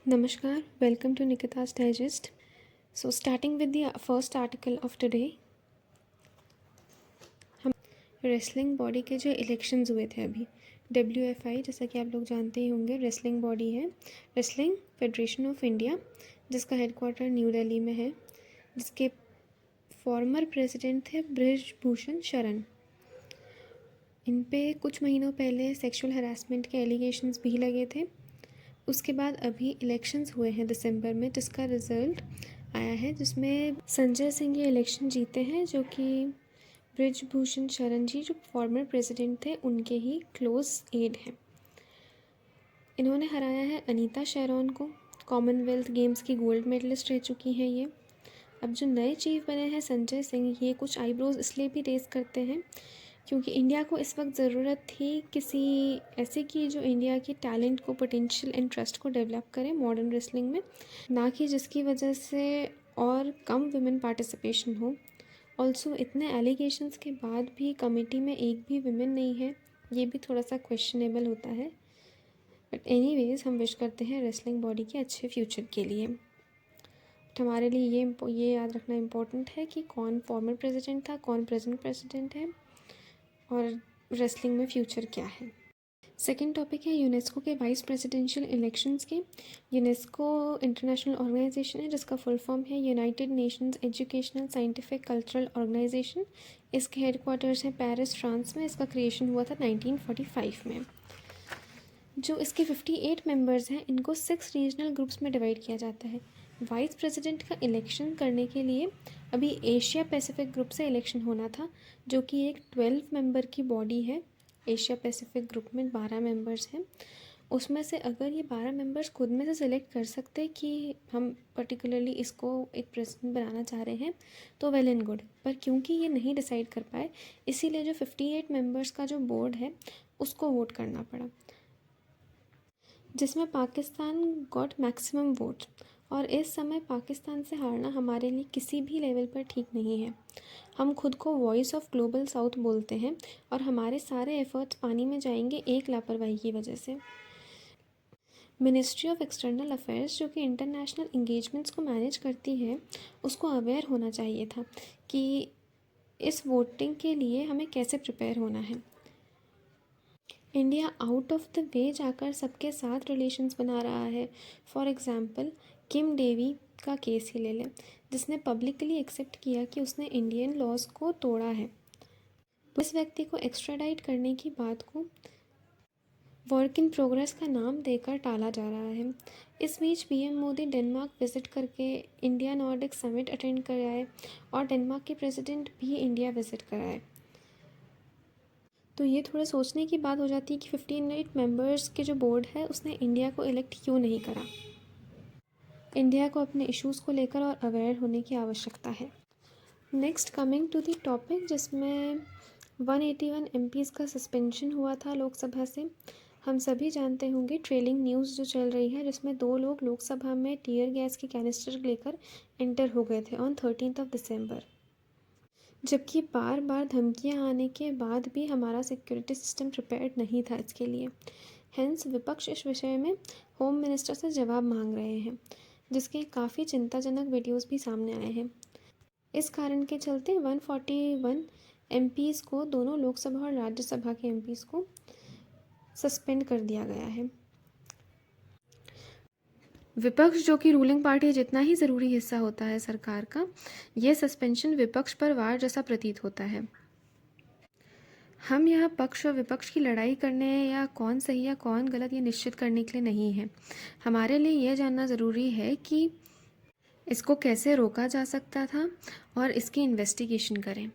Namaskar, welcome to Nikita's Digest. So starting with the first article of today, हम wrestling body के जो elections हुए थे अभी, WFI जैसा कि आप लोग जानते ही होंगे, रेसलिंग बॉडी है, रेसलिंग फेडरेशन ऑफ इंडिया, जिसका हेडक्वार्टर न्यू दिल्ली में है, जिसके फॉर्मर प्रेसिडेंट थे ब्रिजभूषण शरण। इन पे कुछ महीनों पहले सेक्सुअल हरासमेंट के एलिगेशंस भी लगे थे। उसके बाद अभी इलेक्शंस हुए हैं दिसंबर में, जिसका रिज़ल्ट आया है, जिसमें संजय सिंह ये इलेक्शन जीते हैं, जो कि ब्रिजभूषण शरण जी जो फॉर्मर प्रेसिडेंट थे उनके ही क्लोज एड हैं। इन्होंने हराया है अनीता शेरॉन को, कॉमनवेल्थ गेम्स की गोल्ड मेडलिस्ट रह चुकी हैं ये। अब जो नए चीफ बने हैं संजय सिंह, ये कुछ आईब्रोज इसलिए भी रेस करते हैं क्योंकि इंडिया को इस वक्त ज़रूरत थी किसी ऐसे की जो इंडिया की टैलेंट को, पोटेंशियल एंड ट्रस्ट को डेवलप करे मॉडर्न रेसलिंग में, ना कि जिसकी वजह से और कम विमेन पार्टिसिपेशन हो। ऑल्सो इतने एलिगेशंस के बाद भी कमेटी में एक भी विमेन नहीं है, ये भी थोड़ा सा क्वेश्चनेबल होता है। बट एनीवेज हम विश करते हैं रेसलिंग बॉडी के अच्छे फ्यूचर के लिए। बट हमारे लिए ये याद रखना इम्पोर्टेंट है कि कौन फॉर्मर प्रेसिडेंट था, कौन प्रेजेंट प्रेसिडेंट है और रेसलिंग में फ्यूचर क्या है। सेकेंड टॉपिक है यूनेस्को के वाइस प्रेसिडेंशियल इलेक्शंस के। यूनेस्को इंटरनेशनल ऑर्गेनाइजेशन है जिसका फुल फॉर्म है united nations educational scientific cultural organisation. इसके हेडक्वार्टर्स हैं पेरिस, फ्रांस में। इसका क्रिएशन हुआ था 1945 में। जो इसके 58 मेंबर्स हैं, इनको 6 रीजनल ग्रुप्स में डिवाइड किया जाता है। वाइस प्रेसिडेंट का इलेक्शन करने के लिए अभी एशिया पैसिफिक ग्रुप से इलेक्शन होना था, जो कि एक 12 मेंबर की बॉडी है। एशिया पैसिफिक ग्रुप में 12 मेंबर्स हैं। उसमें से अगर ये 12 मेंबर्स खुद में से सिलेक्ट कर सकते कि हम पर्टिकुलरली इसको एक प्रेसिडेंट बनाना चाह रहे हैं, तो वेल एंड गुड। पर क्योंकि ये नहीं डिसाइड कर पाए, इसीलिए जो 58 मेंबर्स का जो बोर्ड है उसको वोट करना पड़ा, जिसमें पाकिस्तान गॉट मैक्सिमम वोट। और इस समय पाकिस्तान से हारना हमारे लिए किसी भी लेवल पर ठीक नहीं है। हम खुद को वॉइस ऑफ ग्लोबल साउथ बोलते हैं और हमारे सारे एफर्ट्स पानी में जाएंगे एक लापरवाही की वजह से। मिनिस्ट्री ऑफ एक्सटर्नल अफेयर्स, जो कि इंटरनेशनल इंगेजमेंट्स को मैनेज करती है, उसको अवेयर होना चाहिए था कि इस वोटिंग के लिए हमें कैसे प्रिपेयर होना है। India out of the way जाकर सबके साथ रिलेशंस बना रहा है। फॉर एग्ज़ाम्पल किम डेवी का केस ही ले लें, जिसने पब्लिकली एक्सेप्ट किया कि उसने इंडियन लॉज को तोड़ा है। इस व्यक्ति को एक्स्ट्राडाइट करने की बात को वर्क इन प्रोग्रेस का नाम देकर टाला जा रहा है। इस बीच पीएम मोदी डेनमार्क विजिट करके इंडिया नॉर्डिक समिट अटेंड कर आए और डेनमार्क के प्रेसिडेंट भी इंडिया विजिट कराए। तो ये थोड़ा सोचने की बात हो जाती है कि 58 मेंबर्स के जो बोर्ड है उसने इंडिया को इलेक्ट क्यों नहीं करा। इंडिया को अपने इश्यूज़ को लेकर और अवेयर होने की आवश्यकता है। Next coming to the topic, जिसमें 181 एमपीज़ का सस्पेंशन हुआ था लोकसभा से। हम सभी जानते होंगे ट्रेलिंग न्यूज़ जो चल रही है, जिसमें 2 लोग लोकसभा में टीयर गैस के कैनिस्टर लेकर एंटर हो गए थे ऑन 13 दिसंबर। जबकि बार बार धमकियां आने के बाद भी हमारा सिक्योरिटी सिस्टम प्रिपेयर्ड नहीं था इसके लिए। हेंस विपक्ष इस विषय में होम मिनिस्टर से जवाब मांग रहे हैं, जिसके काफ़ी चिंताजनक वीडियोस भी सामने आए हैं। इस कारण के चलते 141 एमपीज़ को, दोनों लोकसभा और राज्यसभा के एमपीज़ को सस्पेंड कर दिया गया है। विपक्ष, जो कि रूलिंग पार्टी जितना ही ज़रूरी हिस्सा होता है सरकार का, यह सस्पेंशन विपक्ष पर वार जैसा प्रतीत होता है। हम यहाँ पक्ष और विपक्ष की लड़ाई करने या कौन सही या कौन गलत ये निश्चित करने के लिए नहीं है। हमारे लिए यह जानना ज़रूरी है कि इसको कैसे रोका जा सकता था और इसकी इन्वेस्टिगेशन करें।